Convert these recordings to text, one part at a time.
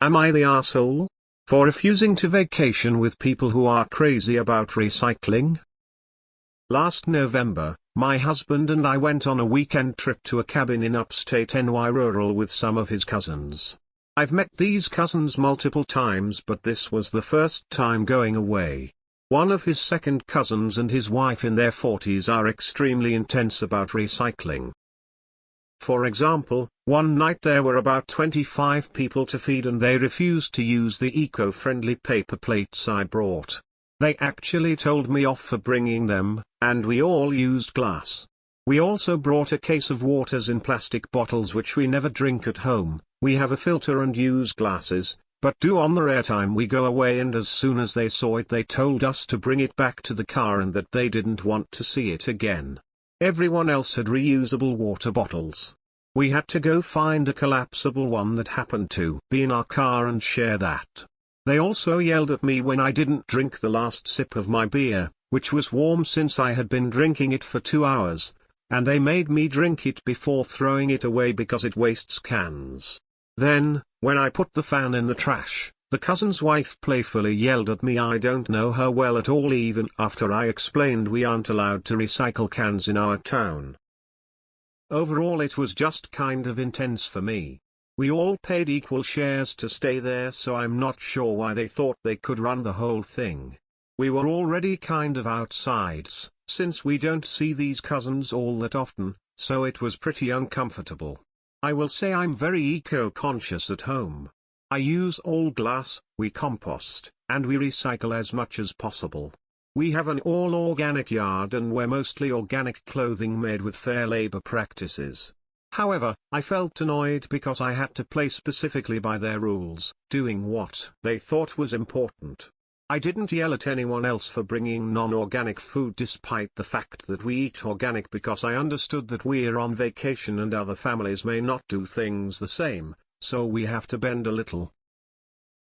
Am I the arsehole? For refusing to vacation with people who are crazy about recycling? Last November, my husband and I went on a weekend trip to a cabin in upstate NY rural with some of his cousins. I've met these cousins multiple times, but this was the first time going away. One of his second cousins and his wife in their 40s are extremely intense about recycling. For example, one night there were about 25 people to feed and they refused to use the eco-friendly paper plates I brought. They actually told me off for bringing them, and we all used glass. We also brought a case of waters in plastic bottles which we never drink at home. We have a filter and use glasses, but do on the rare time we go away, and as soon as they saw it they told us to bring it back to the car and that they didn't want to see it again. Everyone else had reusable water bottles. We had to go find a collapsible one that happened to be in our car and share that. They also yelled at me when I didn't drink the last sip of my beer, which was warm since I had been drinking it for 2 hours, and they made me drink it before throwing it away because it wastes cans. Then, when I put the fan in the trash, the cousin's wife playfully yelled at me. I don't know her well at all even after I explained we aren't allowed to recycle cans in our town. Overall it was just kind of intense for me. We all paid equal shares to stay there, so I'm not sure why they thought they could run the whole thing. We were already kind of outsides, since we don't see these cousins all that often, so it was pretty uncomfortable. I will say I'm very eco-conscious at home. I use all glass, we compost, and we recycle as much as possible. We have an all-organic yard and wear mostly organic clothing made with fair labor practices. However, I felt annoyed because I had to play specifically by their rules, doing what they thought was important. I didn't yell at anyone else for bringing non-organic food despite the fact that we eat organic, because I understood that we're on vacation and other families may not do things the same, so we have to bend a little.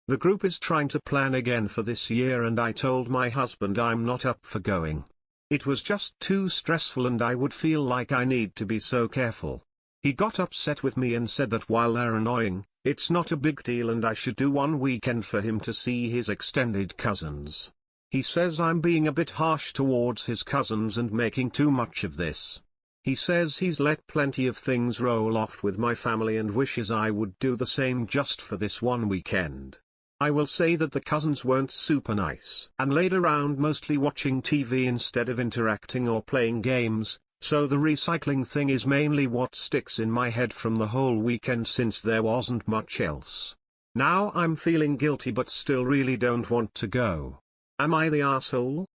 The group is trying to plan again for this year and I told my husband I'm not up for going. It was just too stressful and I would feel like I need to be so careful. He got upset with me and said that while they're annoying, it's not a big deal and I should do one weekend for him to see his extended cousins. He says I'm being a bit harsh towards his cousins and making too much of this. He says he's let plenty of things roll off with my family and wishes I would do the same just for this one weekend. I will say that the cousins weren't super nice and laid around mostly watching TV instead of interacting or playing games. So the recycling thing is mainly what sticks in my head from the whole weekend since there wasn't much else. Now I'm feeling guilty but still really don't want to go. Am I the arsehole?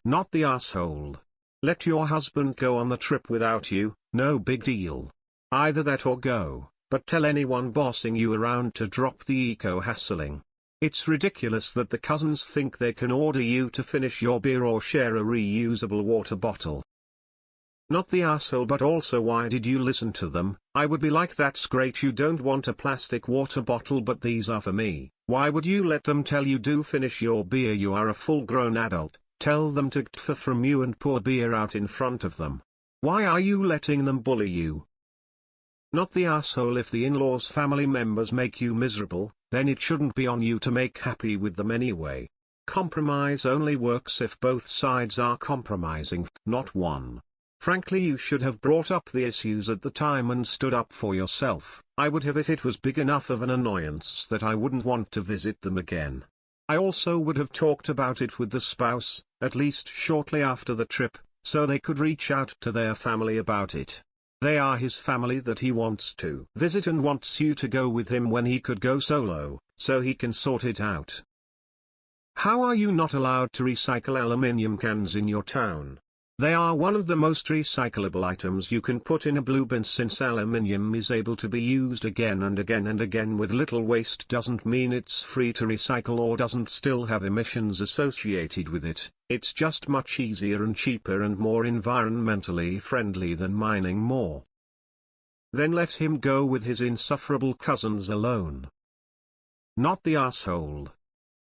Not the arsehole. Let your husband go on the trip without you, no big deal. Either that or go, but tell anyone bossing you around to drop the eco-hassling. It's ridiculous that the cousins think they can order you to finish your beer or share a reusable water bottle. Not the asshole, but also why did you listen to them? I would be like, that's great you don't want a plastic water bottle but these are for me. Why would you let them tell you do finish your beer? You are a full-grown adult, tell them to gtf from you and pour beer out in front of them. Why are you letting them bully you? Not the asshole. If the in-laws family members make you miserable, then it shouldn't be on you to make happy with them anyway. Compromise only works if both sides are compromising, not one. Frankly, you should have brought up the issues at the time and stood up for yourself. I would have if it was big enough of an annoyance that I wouldn't want to visit them again. I also would have talked about it with the spouse, at least shortly after the trip, so they could reach out to their family about it. They are his family that he wants to visit and wants you to go with him when he could go solo, so he can sort it out. How are you not allowed to recycle aluminium cans in your town? They are one of the most recyclable items you can put in a blue bin, since aluminium is able to be used again and again and again with little waste. Doesn't mean it's free to recycle or doesn't still have emissions associated with it. It's just much easier and cheaper and more environmentally friendly than mining more. Then let him go with his insufferable cousins alone. Not the asshole.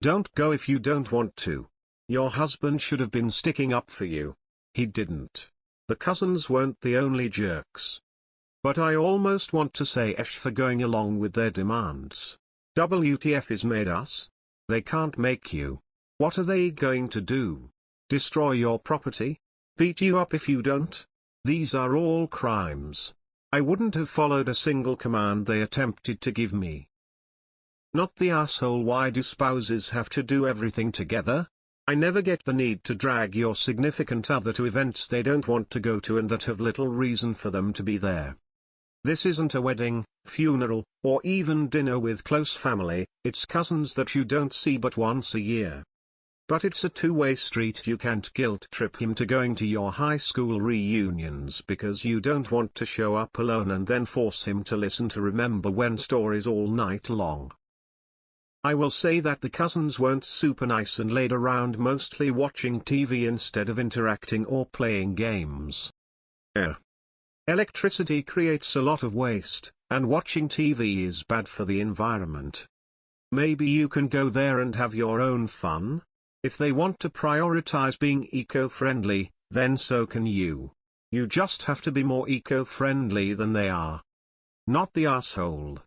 Don't go if you don't want to. Your husband should have been sticking up for you. He didn't. The cousins weren't the only jerks. But I almost want to say esh for going along with their demands. WTF is made us? They can't make you. What are they going to do? Destroy your property? Beat you up if you don't? These are all crimes. I wouldn't have followed a single command they attempted to give me. Not the asshole. Why do spouses have to do everything together? I never get the need to drag your significant other to events they don't want to go to and that have little reason for them to be there. This isn't a wedding, funeral, or even dinner with close family, it's cousins that you don't see but once a year. But it's a two-way street. You can't guilt trip him to going to your high school reunions because you don't want to show up alone and then force him to listen to Remember When stories all night long. I will say that the cousins weren't super nice and laid around mostly watching TV instead of interacting or playing games. Electricity creates a lot of waste, and watching TV is bad for the environment. Maybe you can go there and have your own fun? If they want to prioritize being eco-friendly, then so can you. You just have to be more eco-friendly than they are. Not the asshole.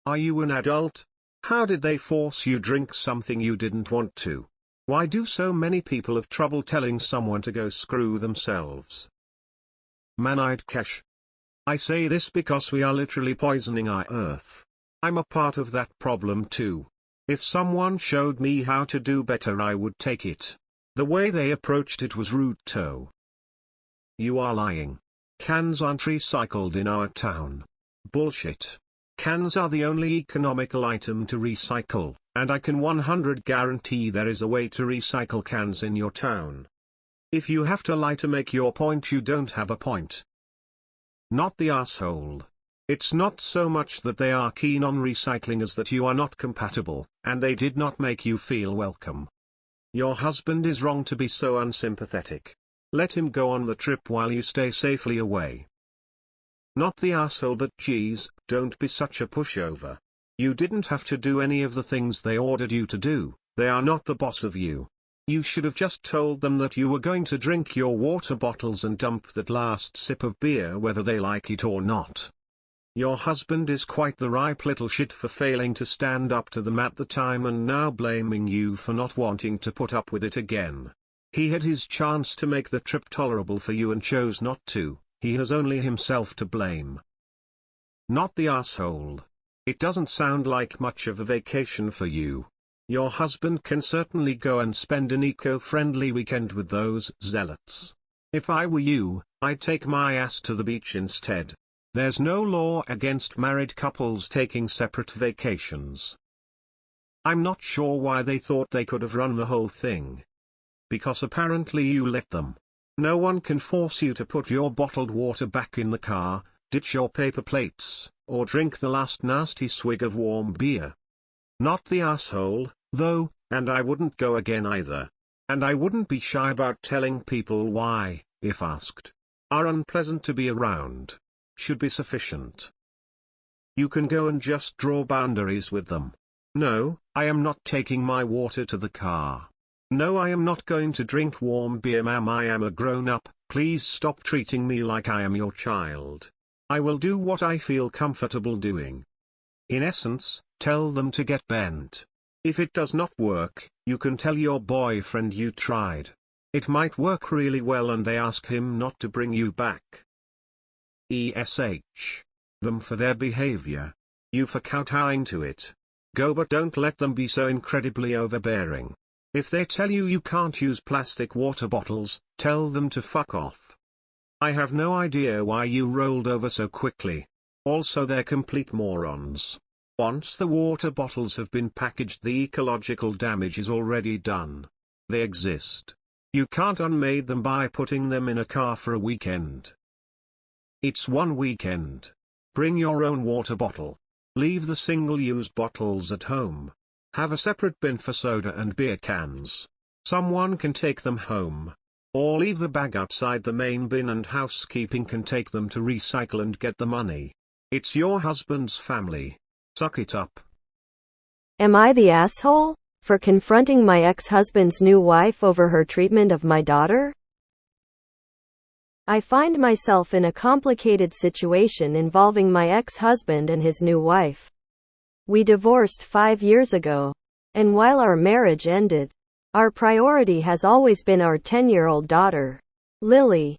Are you an adult? How did they force you drink something you didn't want to? Why do so many people have trouble telling someone to go screw themselves? Man-eyed cash. I say this because we are literally poisoning our earth. I'm a part of that problem too. If someone showed me how to do better, I would take it. The way they approached it was rude too. You are lying. Cans aren't recycled in our town. Bullshit. Cans are the only economical item to recycle, and I can 100% guarantee there is a way to recycle cans in your town. If you have to lie to make your point, you don't have a point. Not the asshole. It's not so much that they are keen on recycling as that you are not compatible, and they did not make you feel welcome. Your husband is wrong to be so unsympathetic. Let him go on the trip while you stay safely away. Not the asshole, but geez, don't be such a pushover. You didn't have to do any of the things they ordered you to do. They are not the boss of you. You should have just told them that you were going to drink your water bottles and dump that last sip of beer whether they like it or not. Your husband is quite the ripe little shit for failing to stand up to them at the time and now blaming you for not wanting to put up with it again. He had his chance to make the trip tolerable for you and chose not to. He has only himself to blame. Not the asshole. It doesn't sound like much of a vacation for you. Your husband can certainly go and spend an eco-friendly weekend with those zealots. If I were you, I'd take my ass to the beach instead. There's no law against married couples taking separate vacations. I'm not sure why they thought they could have run the whole thing. Because apparently you let them. No one can force you to put your bottled water back in the car, ditch your paper plates, or drink the last nasty swig of warm beer. Not the asshole, though, and I wouldn't go again either. And I wouldn't be shy about telling people why, if asked. Are unpleasant to be around. Should be sufficient. You can go and just draw boundaries with them. No, I am not taking my water to the car. No, I am not going to drink warm beer, ma'am. I am a grown-up, please stop treating me like I am your child. I will do what I feel comfortable doing. In essence, tell them to get bent. If it does not work, you can tell your boyfriend you tried. It might work really well and they ask him not to bring you back. Them for their behavior. You for kowtowing to it. Go, but don't let them be so incredibly overbearing. If they tell you you can't use plastic water bottles, tell them to fuck off. I have no idea why you rolled over so quickly. Also, they're complete morons. Once the water bottles have been packaged, the ecological damage is already done. They exist. You can't unmade them by putting them in a car for a weekend. It's one weekend. Bring your own water bottle. Leave the single-use bottles at home. Have a separate bin for soda and beer cans. Someone can take them home. Or leave the bag outside the main bin and housekeeping can take them to recycle and get the money. It's your husband's family. Suck it up. Am I the asshole for confronting my ex-husband's new wife over her treatment of my daughter? I find myself in a complicated situation involving my ex-husband and his new wife. We divorced 5 years ago, and while our marriage ended, our priority has always been our 10-year-old daughter, Lily.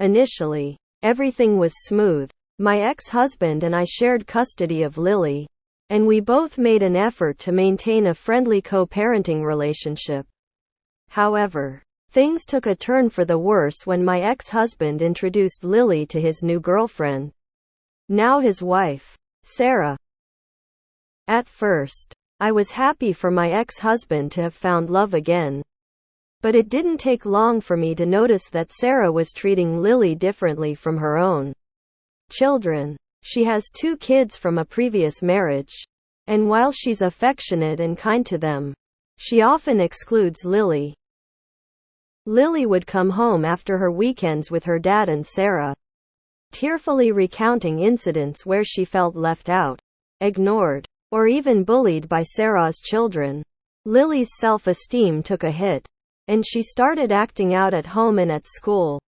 Initially, everything was smooth. My ex-husband and I shared custody of Lily, and we both made an effort to maintain a friendly co-parenting relationship. However, things took a turn for the worse when my ex-husband introduced Lily to his new girlfriend, now his wife, Sarah. At first, I was happy for my ex-husband to have found love again. But it didn't take long for me to notice that Sarah was treating Lily differently from her own children. She has 2 kids from a previous marriage, and while she's affectionate and kind to them, she often excludes Lily. Lily would come home after her weekends with her dad and Sarah, tearfully recounting incidents where she felt left out, ignored, or even bullied by Sarah's children. Lily's self-esteem took a hit, and she started acting out at home and at school.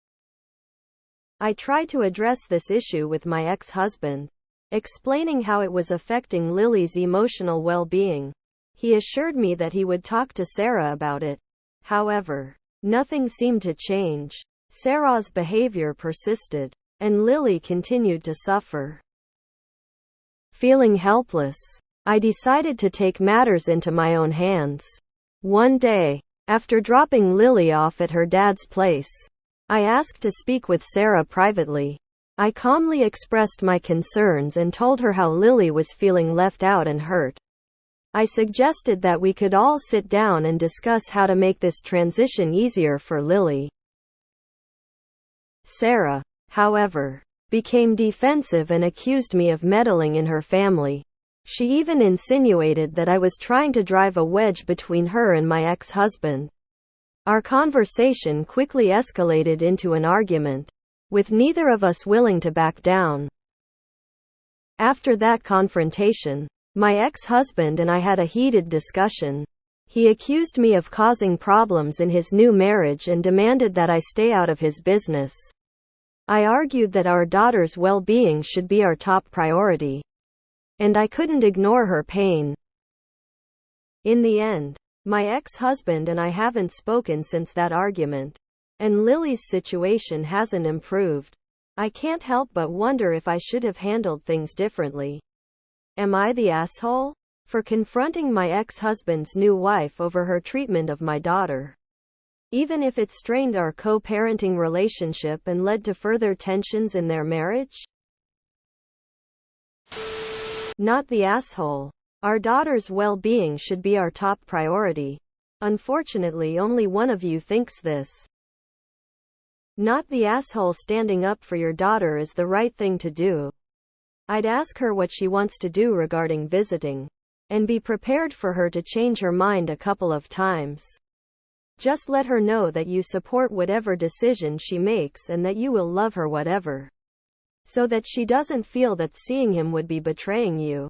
I tried to address this issue with my ex-husband, explaining how it was affecting Lily's emotional well-being. He assured me that he would talk to Sarah about it. However, nothing seemed to change. Sarah's behavior persisted, and Lily continued to suffer. Feeling helpless, I decided to take matters into my own hands. One day, after dropping Lily off at her dad's place, I asked to speak with Sarah privately. I calmly expressed my concerns and told her how Lily was feeling left out and hurt. I suggested that we could all sit down and discuss how to make this transition easier for Lily. Sarah, however, became defensive and accused me of meddling in her family. She even insinuated that I was trying to drive a wedge between her and my ex-husband. Our conversation quickly escalated into an argument, with neither of us willing to back down. After that confrontation, my ex-husband and I had a heated discussion. He accused me of causing problems in his new marriage and demanded that I stay out of his business. I argued that our daughter's well-being should be our top priority, and I couldn't ignore her pain. In the end, my ex-husband and I haven't spoken since that argument, and Lily's situation hasn't improved. I can't help but wonder if I should have handled things differently. Am I the asshole for confronting my ex-husband's new wife over her treatment of my daughter, even if it strained our co-parenting relationship and led to further tensions in their marriage? Not the asshole. Our daughter's well-being should be our top priority. Unfortunately, only one of you thinks this. Not the asshole. Standing up for your daughter is the right thing to do. I'd ask her what she wants to do regarding visiting, and be prepared for her to change her mind a couple of times. Just let her know that you support whatever decision she makes and that you will love her whatever, so that she doesn't feel that seeing him would be betraying you.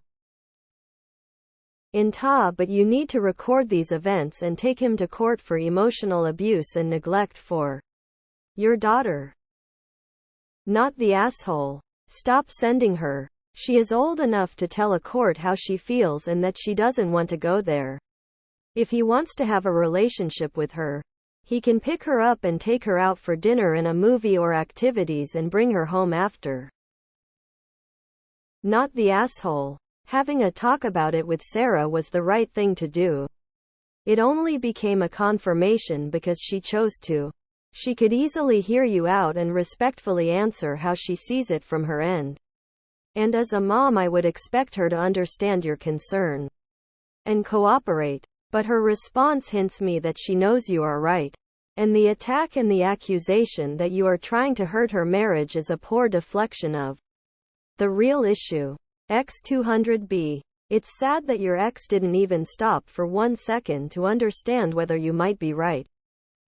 But you need to record these events and take him to court for emotional abuse and neglect for your daughter. Not the asshole. Stop sending her. She is old enough to tell a court how she feels and that she doesn't want to go there. If he wants to have a relationship with her, he can pick her up and take her out for dinner and a movie or activities and bring her home after. Not the asshole. Having a talk about it with Sarah was the right thing to do. It only became a confirmation because she chose to. She could easily hear you out and respectfully answer how she sees it from her end. And as a mom, I would expect her to understand your concern and cooperate. But her response hints me that she knows you are right, and the attack and the accusation that you are trying to hurt her marriage is a poor deflection of the real issue. X200B. It's sad that your ex didn't even stop for 1 second to understand whether you might be right,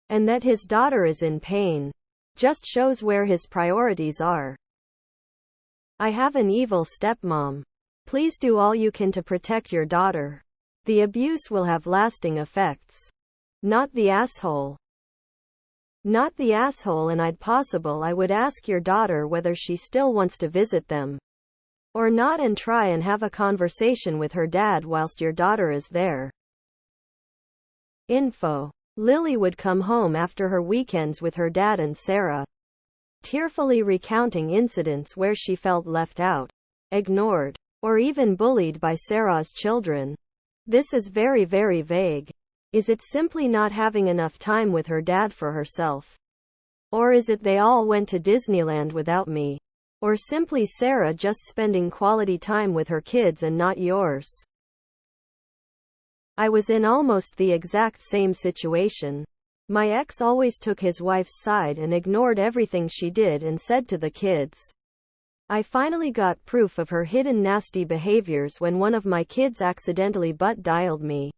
and that his daughter is in pain. Just shows where his priorities are. I have an evil stepmom. Please do all you can to protect your daughter. The abuse will have lasting effects. Not the asshole. Not the asshole, and I would ask your daughter whether she still wants to visit them or not, and try and have a conversation with her dad whilst your daughter is there. Info. Lily would come home after her weekends with her dad and Sarah, tearfully recounting incidents where she felt left out, ignored, or even bullied by Sarah's children. This is very, very vague. Is it simply not having enough time with her dad for herself? Or is it they all went to Disneyland without me? Or simply Sarah just spending quality time with her kids and not yours? I was in almost the exact same situation. My ex always took his wife's side and ignored everything she did and said to the kids. I finally got proof of her hidden nasty behaviors when one of my kids accidentally butt dialed me.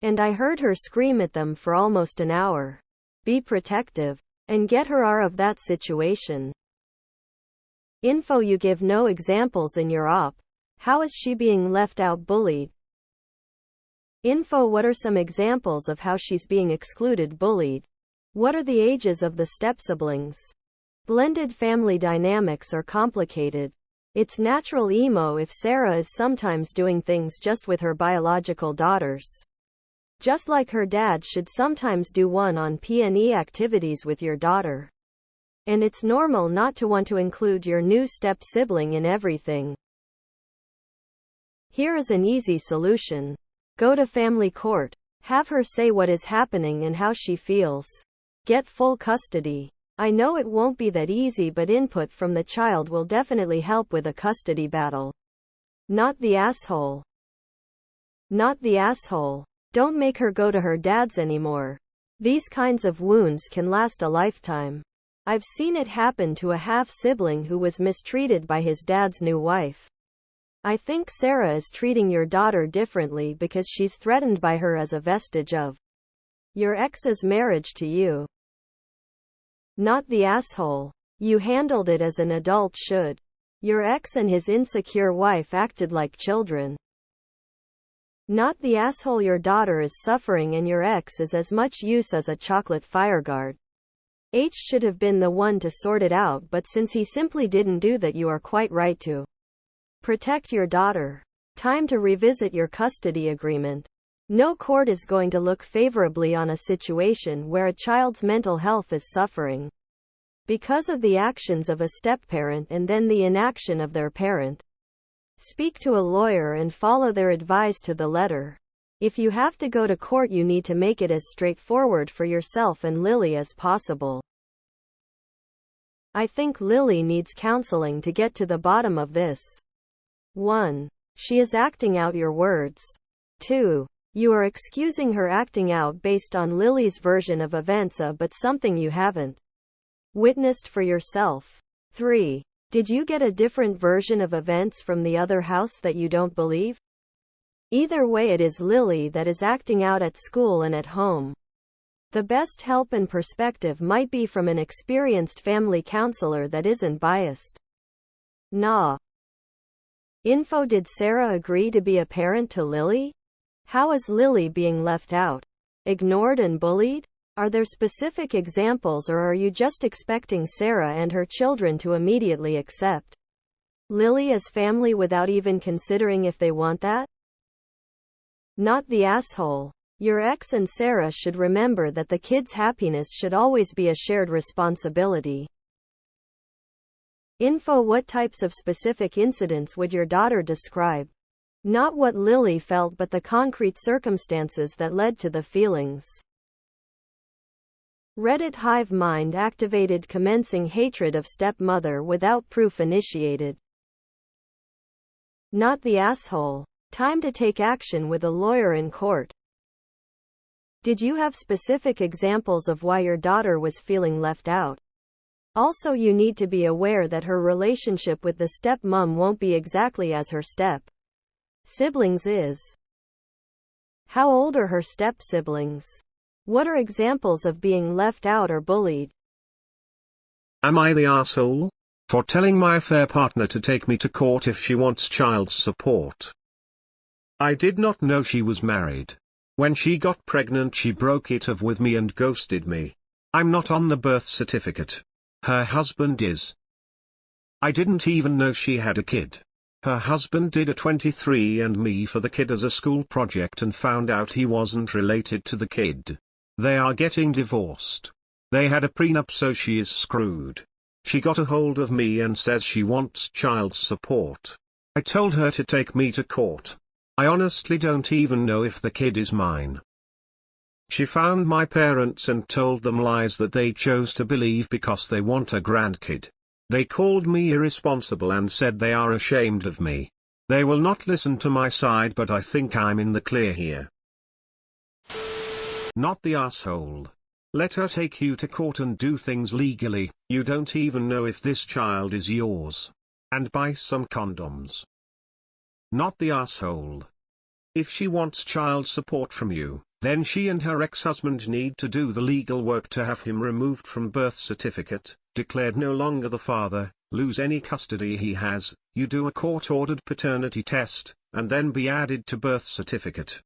And I heard her scream at them for almost an hour. Be protective and get her out of that situation. Info. You give no examples in your op. How is she being left out, bullied? Info. What are some examples of how she's being excluded, bullied? What are the ages of the step-siblings? Blended family dynamics are complicated. It's natural emo if Sarah is sometimes doing things just with her biological daughters. Just like her dad should sometimes do one-on-P&E activities with your daughter. And it's normal not to want to include your new step-sibling in everything. Here is an easy solution. Go to family court. Have her say what is happening and how she feels. Get full custody. I know it won't be that easy, but input from the child will definitely help with a custody battle. Not the asshole. Not the asshole. Don't make her go to her dad's anymore. These kinds of wounds can last a lifetime. I've seen it happen to a half-sibling who was mistreated by his dad's new wife. I think Sarah is treating your daughter differently because she's threatened by her as a vestige of your ex's marriage to you. Not the asshole. You handled it as an adult should. Your ex and his insecure wife acted like children. Not the asshole. Your daughter is suffering and your ex is as much use as a chocolate fireguard. H should have been the one to sort it out, but since he simply didn't do that, you are quite right to protect your daughter. Time to revisit your custody agreement. No court is going to look favorably on a situation where a child's mental health is suffering because of the actions of a step-parent and then the inaction of their parent. Speak to a lawyer and follow their advice to the letter. If you have to go to court, you need to make it as straightforward for yourself and Lily as possible. I think Lily needs counseling to get to the bottom of this. 1. She is acting out your words. 2. You are excusing her acting out based on Lily's version of events, but something you haven't witnessed for yourself. 3. Did you get a different version of events from the other house that you don't believe? Either way, it is Lily that is acting out at school and at home. The best help and perspective might be from an experienced family counselor that isn't biased. Nah. Info. Did Sarah agree to be a parent to Lily? How is Lily being left out, ignored and bullied? Are there specific examples, or are you just expecting Sarah and her children to immediately accept Lily as family without even considering if they want that? Not the asshole. Your ex and Sarah should remember that the kids' happiness should always be a shared responsibility. Info. What types of specific incidents would your daughter describe? Not what Lily felt, but the concrete circumstances that led to the feelings. Reddit hive mind activated, commencing hatred of stepmother without proof initiated. Not the asshole. Time to take action with a lawyer in court. Did you have specific examples of why your daughter was feeling left out? Also, you need to be aware that her relationship with the stepmom won't be exactly as her step siblings is. How old are her step siblings? What are examples of being left out or bullied? Am I the asshole for telling my affair partner to take me to court if she wants child support? I did not know she was married. When she got pregnant, she broke it off with me and ghosted me. I'm not on the birth certificate. Her husband is. I didn't even know she had a kid. Her husband did a 23andMe for the kid as a school project and found out he wasn't related to the kid. They are getting divorced. They had a prenup, so she is screwed. She got a hold of me and says she wants child support. I told her to take me to court. I honestly don't even know if the kid is mine. She found my parents and told them lies that they chose to believe because they want a grandkid. They called me irresponsible and said they are ashamed of me. They will not listen to my side, but I think I'm in the clear here. Not the asshole. Let her take you to court and do things legally. You don't even know if this child is yours. And buy some condoms. Not the asshole. If she wants child support from you, then she and her ex-husband need to do the legal work to have him removed from birth certificate, declared no longer the father, lose any custody he has, you do a court-ordered paternity test, and then be added to birth certificate.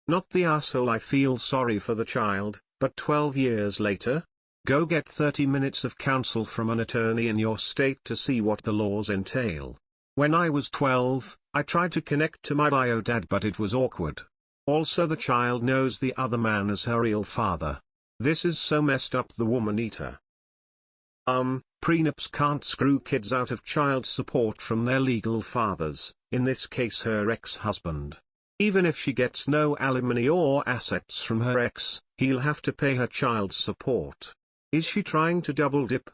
Not the asshole. I feel sorry for the child, but 12 years later? Go get 30 minutes of counsel from an attorney in your state to see what the laws entail. When I was 12, I tried to connect to my bio dad, but it was awkward. Also, the child knows the other man as her real father. This is so messed up. The woman eater. Prenups can't screw kids out of child support from their legal fathers, in this case her ex-husband. Even if she gets no alimony or assets from her ex, he'll have to pay her child support. Is she trying to double dip?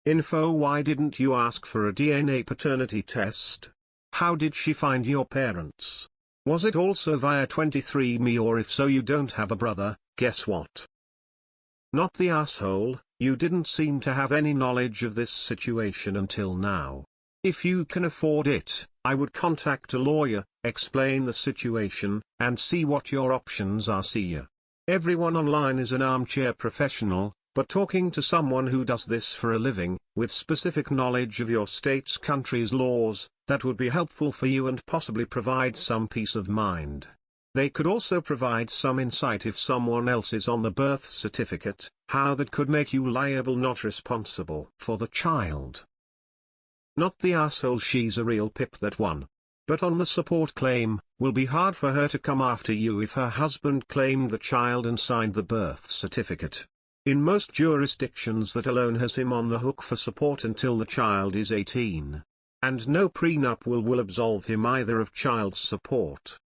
Info: why didn't you ask for a DNA paternity test? How did she find your parents? Was it also via 23andMe, or if so you don't have a brother? Guess what? Not the asshole. You didn't seem to have any knowledge of this situation until now. If you can afford it, I would contact a lawyer, explain the situation, and see what your options are. See ya. Everyone online is an armchair professional, but talking to someone who does this for a living, with specific knowledge of your state's country's laws, that would be helpful for you and possibly provide some peace of mind. They could also provide some insight if someone else is on the birth certificate, how that could make you liable, not responsible, for the child. Not the asshole. She's a real pip, that one. But on the support claim, will be hard for her to come after you if her husband claimed the child and signed the birth certificate. In most jurisdictions, that alone has him on the hook for support until the child is 18. And no prenup will absolve him either of child support.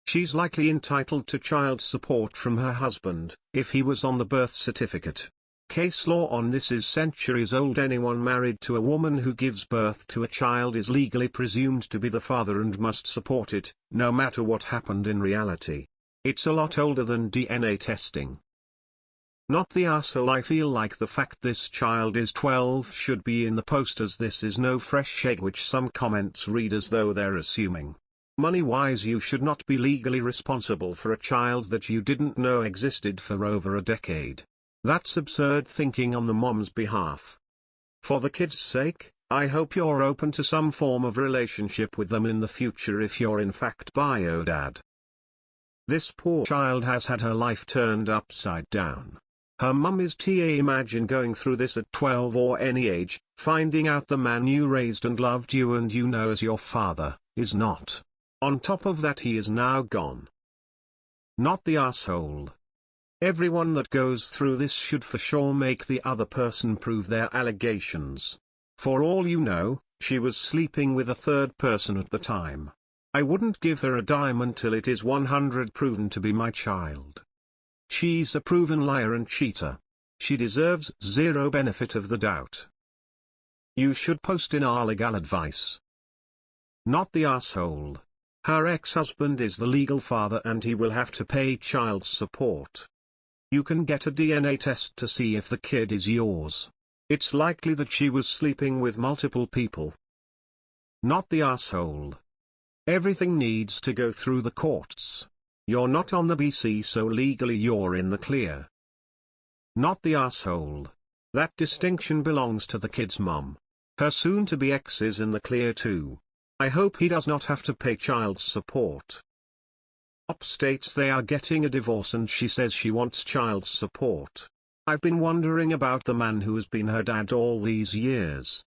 She's likely entitled to child support from her husband, if he was on the birth certificate. Case law on this is centuries old. Anyone married to a woman who gives birth to a child is legally presumed to be the father and must support it, no matter what happened in reality. It's a lot older than DNA testing. Not the asshole. I feel like the fact this child is 12 should be in the post, as this is no fresh egg, which some comments read as though they're assuming. Money-wise, you should not be legally responsible for a child that you didn't know existed for over a decade. That's absurd thinking on the mom's behalf. For the kid's sake, I hope you're open to some form of relationship with them in the future if you're in fact bio dad. This poor child has had her life turned upside down. Her mum is TA. Imagine going through this at 12 or any age, finding out the man you raised and loved you and you know as your father, is not. On top of that, he is now gone. Not the asshole. Everyone that goes through this should for sure make the other person prove their allegations. For all you know, she was sleeping with a third person at the time. I wouldn't give her a dime until it is 100% proven to be my child. She's a proven liar and cheater. She deserves zero benefit of the doubt. You should post in our legal advice. Not the asshole. Her ex-husband is the legal father and he will have to pay child support. You can get a DNA test to see if the kid is yours. It's likely that she was sleeping with multiple people. Not the asshole. Everything needs to go through the courts. You're not on the BC, so legally you're in the clear. Not the asshole. That distinction belongs to the kid's mum. Her soon-to-be ex is in the clear too. I hope he does not have to pay child support. Op states they are getting a divorce and she says she wants child support. I've been wondering about the man who has been her dad all these years.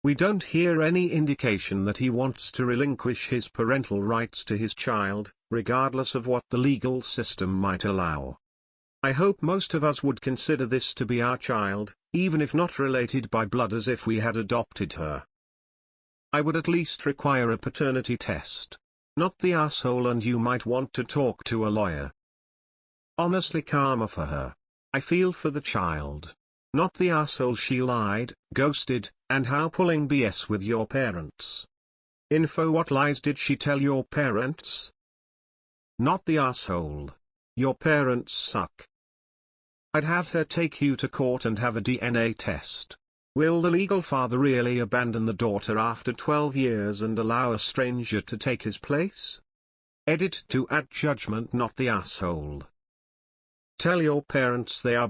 We don't hear any indication that he wants to relinquish his parental rights to his child, regardless of what the legal system might allow. I hope most of us would consider this to be our child, even if not related by blood as if we had adopted her. I would at least require a paternity test. Not the asshole, and you might want to talk to a lawyer. Honestly, karma for her. I feel for the child. Not the asshole she lied, ghosted, and how pulling BS with your parents. Info: what lies did she tell your parents? Not the asshole. Your parents suck. I'd have her take you to court and have a DNA test. Will the legal father really abandon the daughter after 12 years and allow a stranger to take his place? Edit to add judgment, not the asshole. Tell your parents they are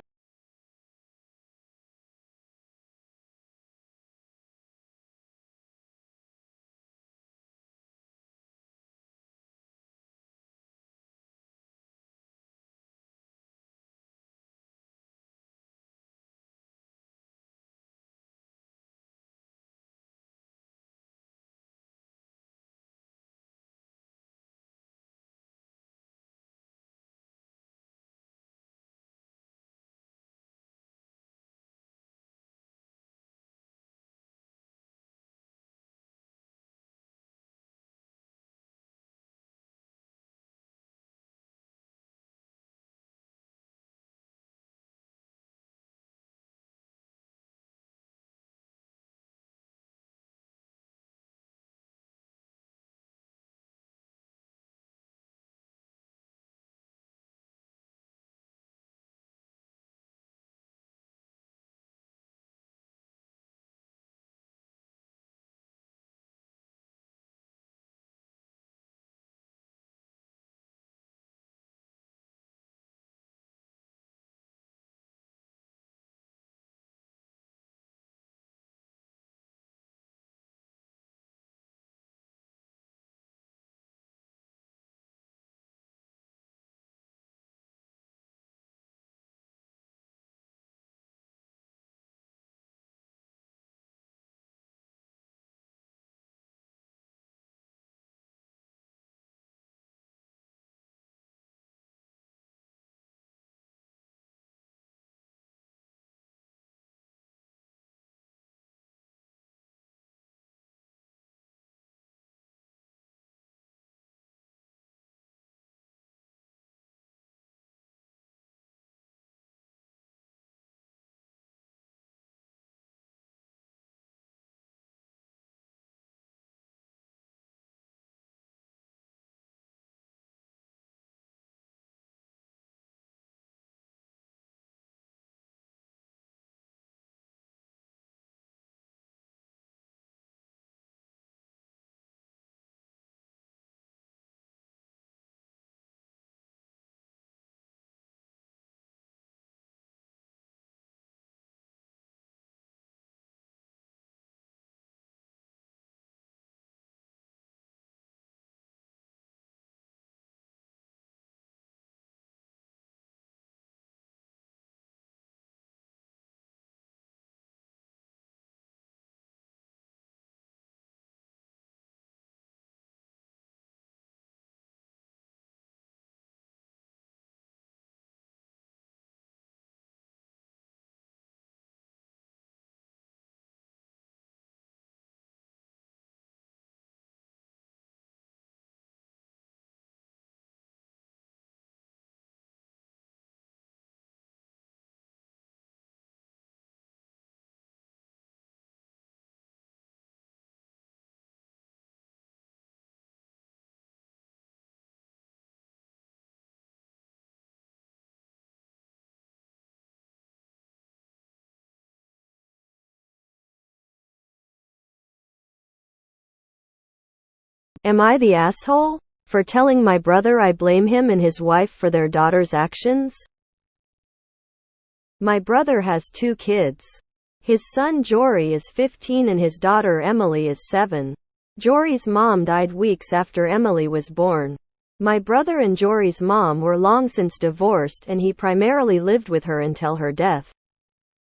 Am I the asshole for telling my brother I blame him and his wife for their daughter's actions? My brother has 2 kids. His son Jory is 15 and his daughter Emily is 7. Jory's mom died weeks after Emily was born. My brother and Jory's mom were long since divorced and he primarily lived with her until her death.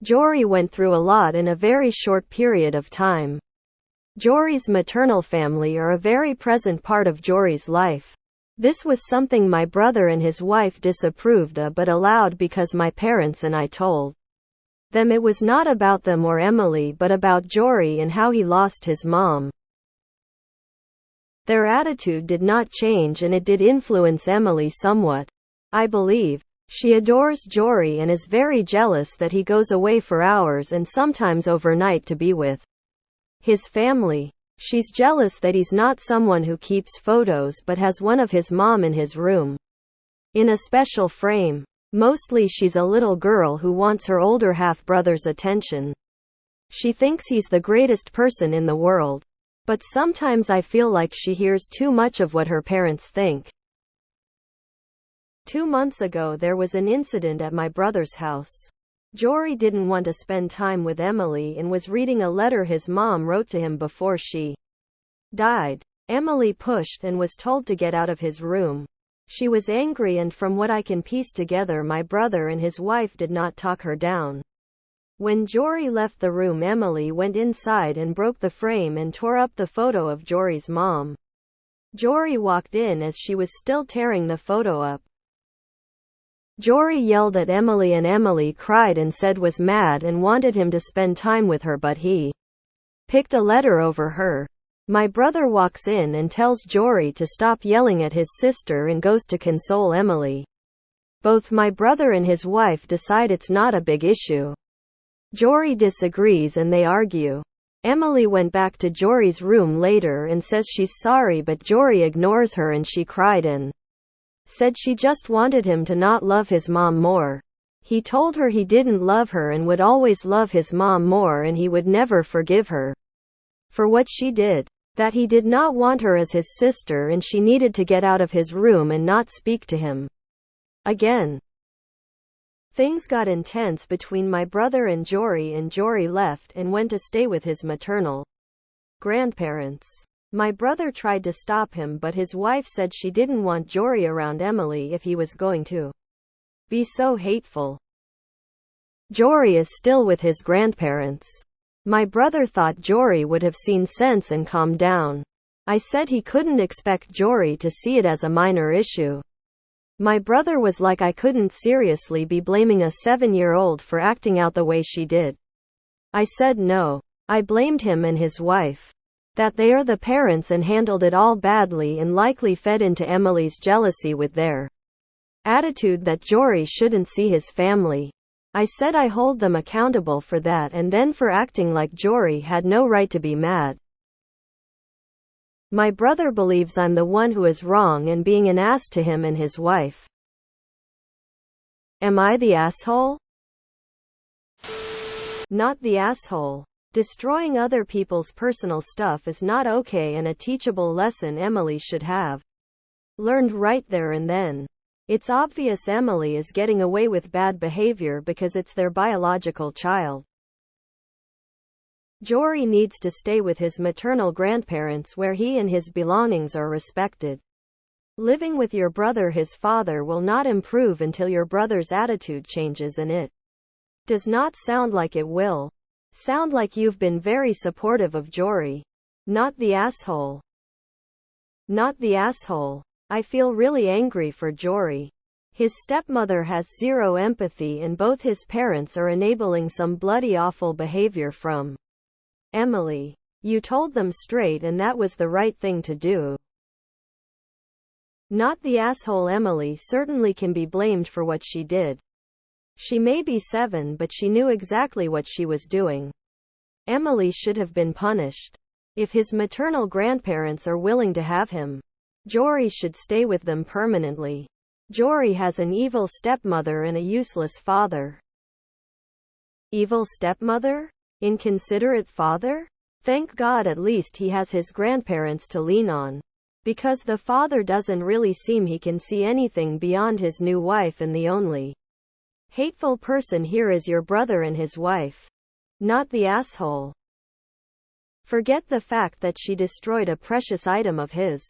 Jory went through a lot in a very short period of time. Jory's maternal family are a very present part of Jory's life. This was something my brother and his wife disapproved of but allowed because my parents and I told them it was not about them or Emily but about Jory and how he lost his mom. Their attitude did not change and it did influence Emily somewhat. I believe. She adores Jory and is very jealous that he goes away for hours and sometimes overnight to be with his family. She's jealous that he's not someone who keeps photos but has one of his mom in his room, in a special frame. Mostly she's a little girl who wants her older half-brother's attention. She thinks he's the greatest person in the world. But sometimes I feel like she hears too much of what her parents think. 2 months ago there was an incident at my brother's house. Jory didn't want to spend time with Emily and was reading a letter his mom wrote to him before she died. Emily pushed and was told to get out of his room. She was angry and from what I can piece together my brother and his wife did not talk her down. When Jory left the room Emily went inside and broke the frame and tore up the photo of Jory's mom. Jory walked in as she was still tearing the photo up. Jory yelled at Emily and Emily cried and said was mad and wanted him to spend time with her but he picked a letter over her. My brother walks in and tells Jory to stop yelling at his sister and goes to console Emily. Both my brother and his wife decide it's not a big issue. Jory disagrees and they argue. Emily went back to Jory's room later and says she's sorry but Jory ignores her and she cried and said she just wanted him to not love his mom more. He told her he didn't love her and would always love his mom more and he would never forgive her for what she did. That he did not want her as his sister and she needed to get out of his room and not speak to him again. Things got intense between my brother and Jory left and went to stay with his maternal grandparents. My brother tried to stop him but his wife said she didn't want Jory around Emily if he was going to be so hateful. Jory is still with his grandparents. My brother thought Jory would have seen sense and calmed down. I said he couldn't expect Jory to see it as a minor issue. My brother was like I couldn't seriously be blaming a 7-year-old for acting out the way she did. I said no. I blamed him and his wife. That they are the parents and handled it all badly and likely fed into Emily's jealousy with their attitude that Jory shouldn't see his family. I said I hold them accountable for that and then for acting like Jory had no right to be mad. My brother believes I'm the one who is wrong and being an ass to him and his wife. Am I the asshole? Not the asshole. Destroying other people's personal stuff is not okay and a teachable lesson Emily should have learned right there and then. It's obvious Emily is getting away with bad behavior because it's their biological child. Jory needs to stay with his maternal grandparents where he and his belongings are respected. Living with your brother, his father, will not improve until your brother's attitude changes, and it does not sound like it will. Sound like you've been very supportive of Jory. Not the asshole. Not the asshole. I feel really angry for Jory. His stepmother has zero empathy and both his parents are enabling some bloody awful behavior from Emily. You told them straight and that was the right thing to do. Not the asshole. Emily certainly can be blamed for what she did. She may be 7 but she knew exactly what she was doing. Emily should have been punished. If his maternal grandparents are willing to have him, Jory should stay with them permanently. Jory has an evil stepmother and a useless father. Evil stepmother? Inconsiderate father? Thank God at least he has his grandparents to lean on. Because the father doesn't really seem he can see anything beyond his new wife, and the only hateful person here is your brother and his wife. Not the asshole. Forget the fact that she destroyed a precious item of his.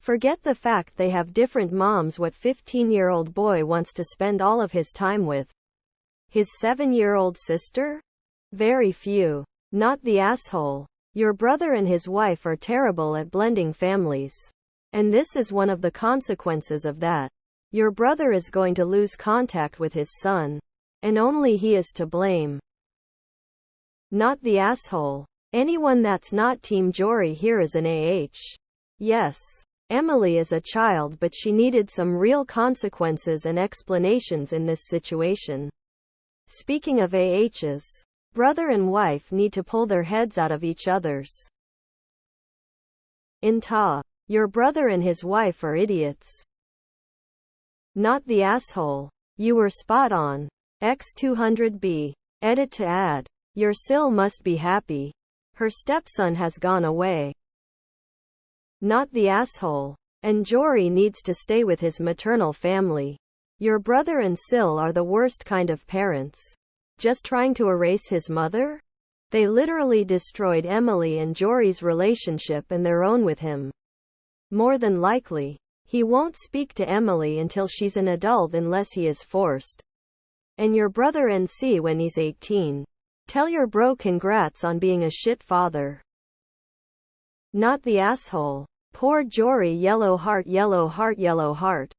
Forget the fact they have different moms. What 15-year-old boy wants to spend all of his time with? His 7-year-old sister? Very few. Not the asshole. Your brother and his wife are terrible at blending families. And this is one of the consequences of that. Your brother is going to lose contact with his son. And only he is to blame. Not the asshole. Anyone that's not Team Jory here is an Yes. Emily is a child, but she needed some real consequences and explanations in this situation. Speaking of AHs, brother and wife need to pull their heads out of each other's. AITA. Your brother and his wife are idiots. Not the asshole. You were spot on. X200B. Edit to add. Your Sil must be happy. Her stepson has gone away. Not the asshole. And Jory needs to stay with his maternal family. Your brother and Sil are the worst kind of parents. Just trying to erase his mother? They literally destroyed Emily and Jory's relationship and their own with him. More than likely, he won't speak to Emily until she's an adult unless he is forced. And your brother NC when he's 18. Tell your bro congrats on being a shit father. Not the asshole. Poor Jory. Yellow heart, yellow heart, yellow heart.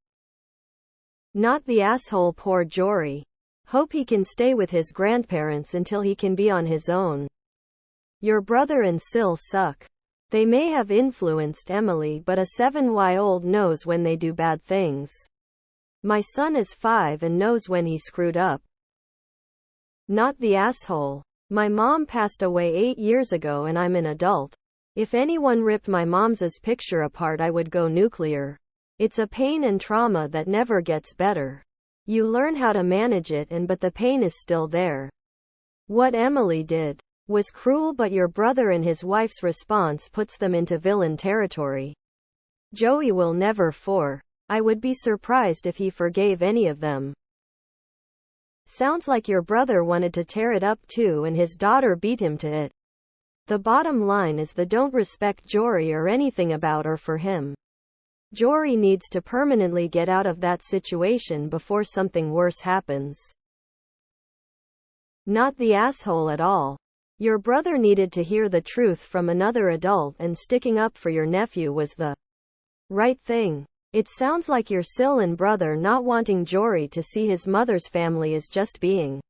Not the asshole. Poor Jory. Hope he can stay with his grandparents until he can be on his own. Your brother and Sil suck. They may have influenced Emily, but a 7-year-old knows when they do bad things. My son is 5 and knows when he screwed up. Not the asshole. My mom passed away 8 years ago and I'm an adult. If anyone ripped my mom's picture apart, I would go nuclear. It's a pain and trauma that never gets better. You learn how to manage it but the pain is still there. What Emily did was cruel, but your brother and his wife's response puts them into villain territory. Joey will never I would be surprised if he forgave any of them. Sounds like your brother wanted to tear it up too and his daughter beat him to it. The bottom line is they don't respect Jory or anything about or for him. Jory needs to permanently get out of that situation before something worse happens. Not the asshole at all. Your brother needed to hear the truth from another adult, and sticking up for your nephew was the right thing. It sounds like your Sil and brother not wanting Jory to see his mother's family is just being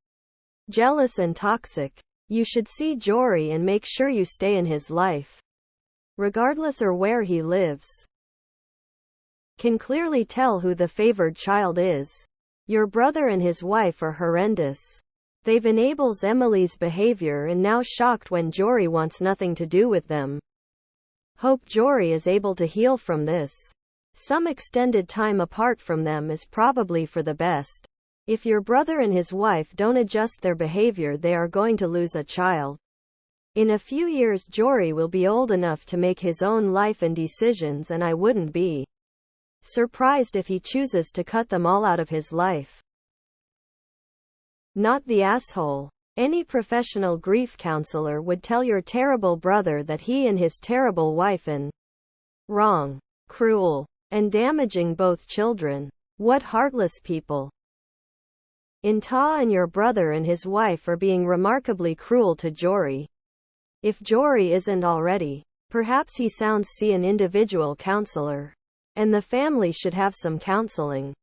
jealous and toxic. You should see Jory and make sure you stay in his life. Regardless or where he lives. Can clearly tell who the favored child is. Your brother and his wife are horrendous. They've enables Emily's behavior and now shocked when Jory wants nothing to do with them. Hope Jory is able to heal from this. Some extended time apart from them is probably for the best. If your brother and his wife don't adjust their behavior, they are going to lose a child. In a few years Jory will be old enough to make his own life and decisions, and I wouldn't be surprised if he chooses to cut them all out of his life. Not the asshole. Any professional grief counselor would tell your terrible brother that he and his terrible wife are wrong, cruel, and damaging both children. What heartless people. AITA and your brother and his wife are being remarkably cruel to Jory. If Jory isn't already, perhaps he sounds see an individual counselor. And the family should have some counseling.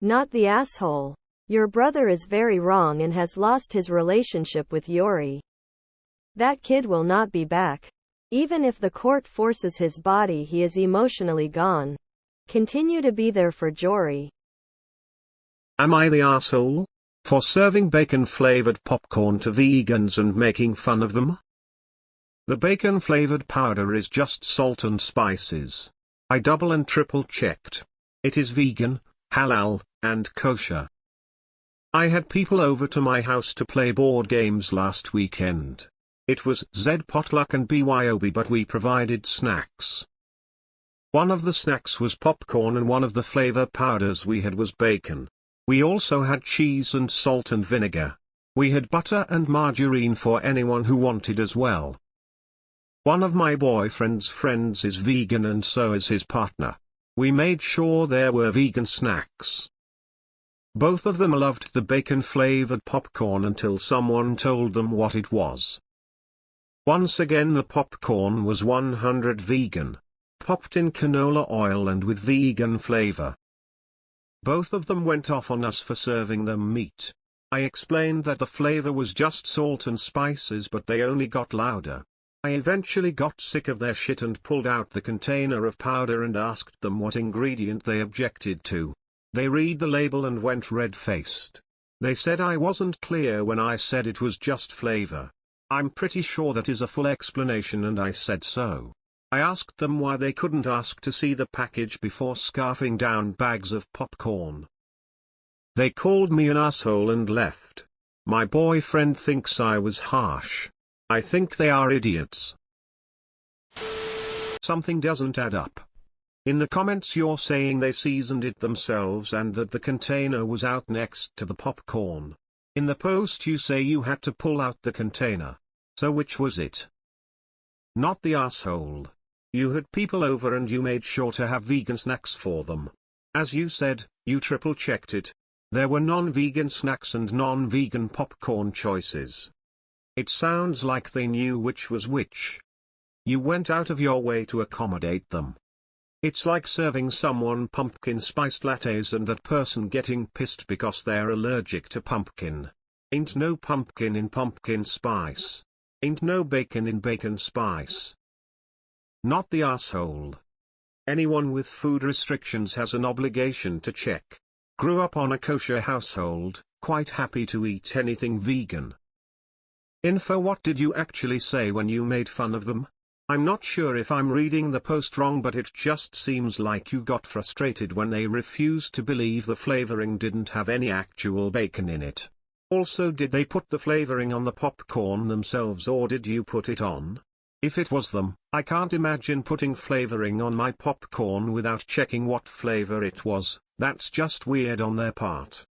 Not the asshole. Your brother is very wrong and has lost his relationship with Jory. That kid will not be back. Even if the court forces his body, he is emotionally gone. Continue to be there for Jory. Am I the asshole for serving bacon-flavored popcorn to vegans and making fun of them? The bacon-flavored powder is just salt and spices. I double and triple checked. It is vegan, halal, and kosher. I had people over to my house to play board games last weekend. It was Z potluck and BYOB, but we provided snacks. One of the snacks was popcorn and one of the flavor powders we had was bacon. We also had cheese and salt and vinegar. We had butter and margarine for anyone who wanted as well. One of my boyfriend's friends is vegan and so is his partner. We made sure there were vegan snacks. Both of them loved the bacon-flavored popcorn until someone told them what it was. Once again the popcorn was 100% vegan, popped in canola oil and with vegan flavor. Both of them went off on us for serving them meat. I explained that the flavor was just salt and spices, but they only got louder. I eventually got sick of their shit and pulled out the container of powder and asked them what ingredient they objected to. They read the label and went red-faced. They said I wasn't clear when I said it was just flavor. I'm pretty sure that is a full explanation and I said so. I asked them why they couldn't ask to see the package before scarfing down bags of popcorn. They called me an asshole and left. My boyfriend thinks I was harsh. I think they are idiots. Something doesn't add up. In the comments you're saying they seasoned it themselves and that the container was out next to the popcorn. In the post you say you had to pull out the container. So which was it? Not the asshole. You had people over and you made sure to have vegan snacks for them. As you said, you triple-checked it. There were non-vegan snacks and non-vegan popcorn choices. It sounds like they knew which was which. You went out of your way to accommodate them. It's like serving someone pumpkin spiced lattes and that person getting pissed because they're allergic to pumpkin. Ain't no pumpkin in pumpkin spice. Ain't no bacon in bacon spice. Not the asshole. Anyone with food restrictions has an obligation to check. Grew up on a kosher household, quite happy to eat anything vegan. Info: what did you actually say when you made fun of them? I'm not sure if I'm reading the post wrong, but it just seems like you got frustrated when they refused to believe the flavoring didn't have any actual bacon in it. Also, did they put the flavoring on the popcorn themselves or did you put it on? If it was them, I can't imagine putting flavoring on my popcorn without checking what flavor it was. That's just weird on their part.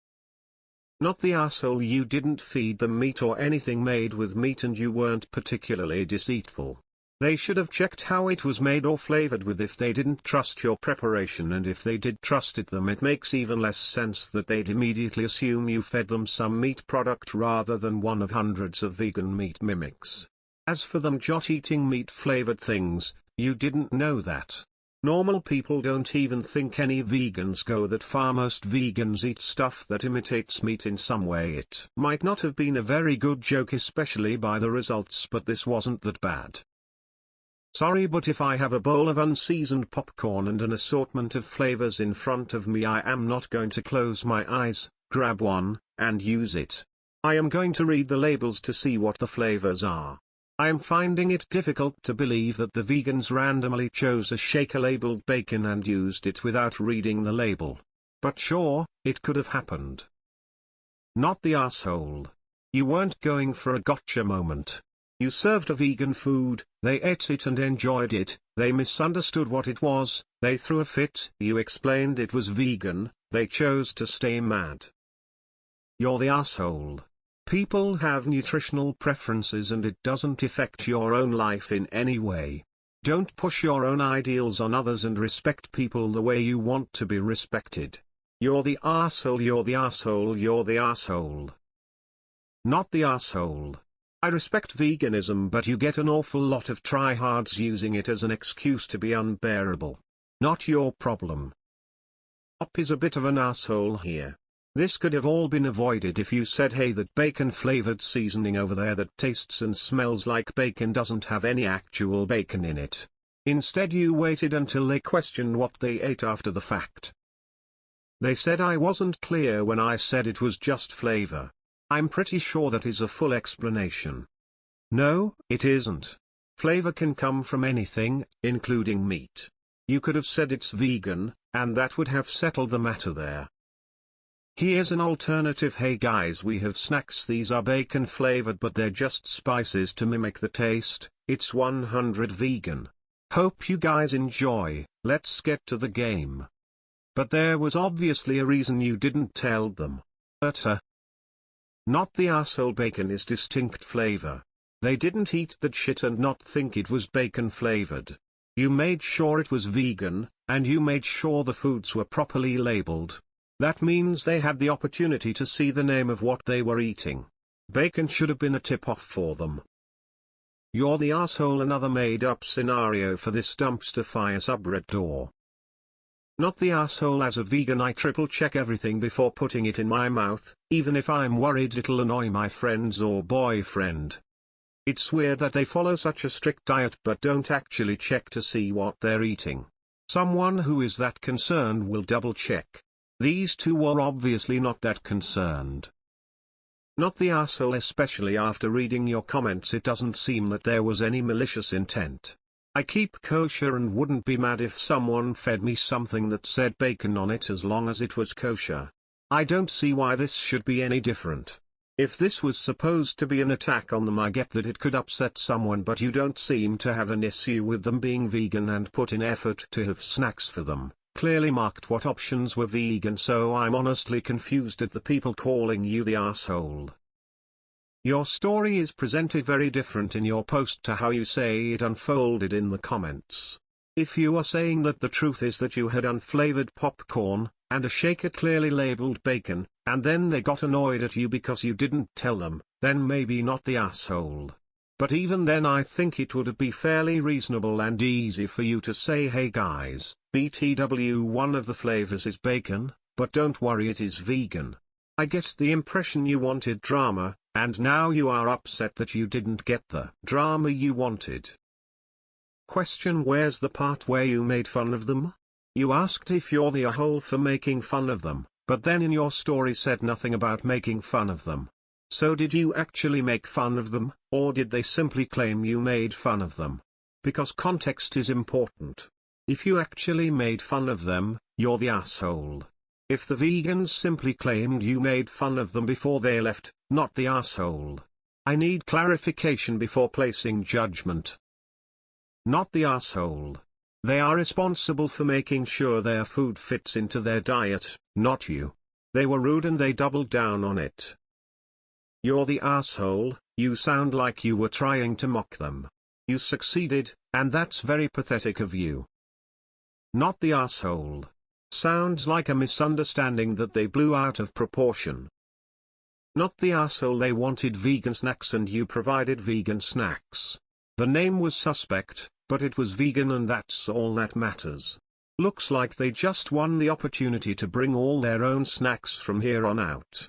Not the asshole. You didn't feed them meat or anything made with meat and you weren't particularly deceitful. They should have checked how it was made or flavored with if they didn't trust your preparation, and if they did trusted them, it makes even less sense that they'd immediately assume you fed them some meat product rather than one of hundreds of vegan meat mimics. As for them just eating meat-flavored things, you didn't know that. Normal people don't even think any vegans go that far. Most vegans eat stuff that imitates meat in some way. It might not have been a very good joke, especially by the results, but this wasn't that bad. Sorry, but if I have a bowl of unseasoned popcorn and an assortment of flavors in front of me, I am not going to close my eyes, grab one, and use it. I am going to read the labels to see what the flavors are. I am finding it difficult to believe that the vegans randomly chose a shaker-labeled bacon and used it without reading the label. But sure, it could have happened. Not the asshole. You weren't going for a gotcha moment. You served a vegan food, they ate it and enjoyed it, they misunderstood what it was, they threw a fit, you explained it was vegan, they chose to stay mad. You're the asshole. People have nutritional preferences and it doesn't affect your own life in any way. Don't push your own ideals on others and respect people the way you want to be respected. You're the asshole, you're the asshole, you're the asshole. Not the asshole. I respect veganism, but you get an awful lot of tryhards using it as an excuse to be unbearable. Not your problem. Op is a bit of an asshole here. This could have all been avoided if you said, hey, that bacon-flavored seasoning over there that tastes and smells like bacon doesn't have any actual bacon in it. Instead you waited until they questioned what they ate after the fact. They said I wasn't clear when I said it was just flavor. I'm pretty sure that is a full explanation. No, it isn't. Flavor can come from anything, including meat. You could have said it's vegan, and that would have settled the matter there. Here's an alternative. Hey guys, we have snacks. These are bacon flavored, but they're just spices to mimic the taste. It's 100% vegan. Hope you guys enjoy. Let's get to the game. But there was obviously a reason you didn't tell them. Not the asshole. Bacon is distinct flavor. They didn't eat that shit and not think it was bacon flavored. You made sure it was vegan, and you made sure the foods were properly labeled. That means they had the opportunity to see the name of what they were eating. Bacon should have been a tip-off for them. You're the asshole. Another made-up scenario for this dumpster fire subreddit. Not the asshole. As a vegan, I triple-check everything before putting it in my mouth, even if I'm worried it'll annoy my friends or boyfriend. It's weird that they follow such a strict diet but don't actually check to see what they're eating. Someone who is that concerned will double-check. These two were obviously not that concerned. Not the asshole, especially after reading your comments. It doesn't seem that there was any malicious intent. I keep kosher and wouldn't be mad if someone fed me something that said bacon on it as long as it was kosher. I don't see why this should be any different. If this was supposed to be an attack on them, I get that it could upset someone, but you don't seem to have an issue with them being vegan and put in effort to have snacks for them. Clearly marked what options were vegan, so I'm honestly confused at the people calling you the asshole. Your story is presented very different in your post to how you say it unfolded in the comments. If you are saying that the truth is that you had unflavored popcorn, and a shaker clearly labeled bacon, and then they got annoyed at you because you didn't tell them, then maybe not the asshole. But even then, I think it would be fairly reasonable and easy for you to say, hey guys, BTW, one of the flavors is bacon, but don't worry, it is vegan. I get the impression you wanted drama, and now you are upset that you didn't get the drama you wanted. Question: where's the part where you made fun of them? You asked if you're the a-hole for making fun of them, but then in your story said nothing about making fun of them. So did you actually make fun of them, or did they simply claim you made fun of them? Because context is important. If you actually made fun of them, you're the asshole. If the vegans simply claimed you made fun of them before they left, not the asshole. I need clarification before placing judgment. Not the asshole. They are responsible for making sure their food fits into their diet, not you. They were rude and they doubled down on it. You're the asshole. You sound like you were trying to mock them. You succeeded, and that's very pathetic of you. Not the asshole. Sounds like a misunderstanding that they blew out of proportion. Not the asshole. They wanted vegan snacks and you provided vegan snacks. The name was suspect, but it was vegan and that's all that matters. Looks like they just won the opportunity to bring all their own snacks from here on out.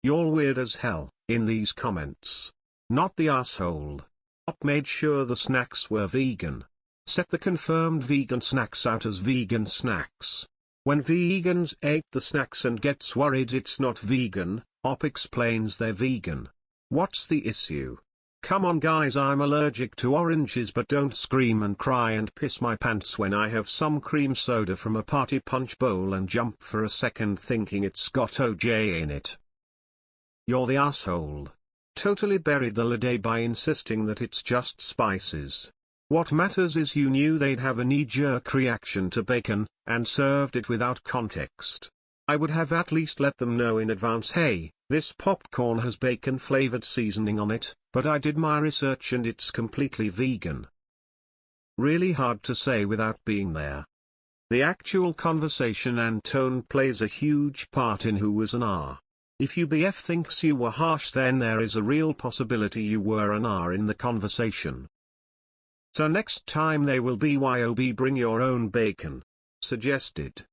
You're weird as hell, in these comments. Not the asshole. Op made sure the snacks were vegan. Set the confirmed vegan snacks out as vegan snacks. When vegans ate the snacks and gets worried it's not vegan, Op explains they're vegan. What's the issue? Come on guys, I'm allergic to oranges, but don't scream and cry and piss my pants when I have some cream soda from a party punch bowl and jump for a second thinking it's got OJ in it. You're the asshole. Totally buried the lead by insisting that it's just spices. What matters is you knew they'd have a knee-jerk reaction to bacon, and served it without context. I would have at least let them know in advance, hey, this popcorn has bacon-flavored seasoning on it, but I did my research and it's completely vegan. Really hard to say without being there. The actual conversation and tone plays a huge part in who was an R. If UBF thinks you were harsh, then there is a real possibility you were an R in the conversation. So next time they will BYOB, bring your own bacon. Suggested.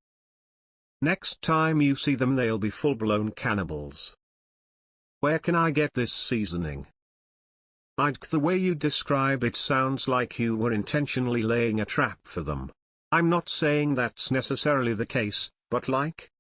Next time you see them they'll be full-blown cannibals. Where can I get this seasoning? The way you describe it sounds like you were intentionally laying a trap for them. I'm not saying that's necessarily the case, but like,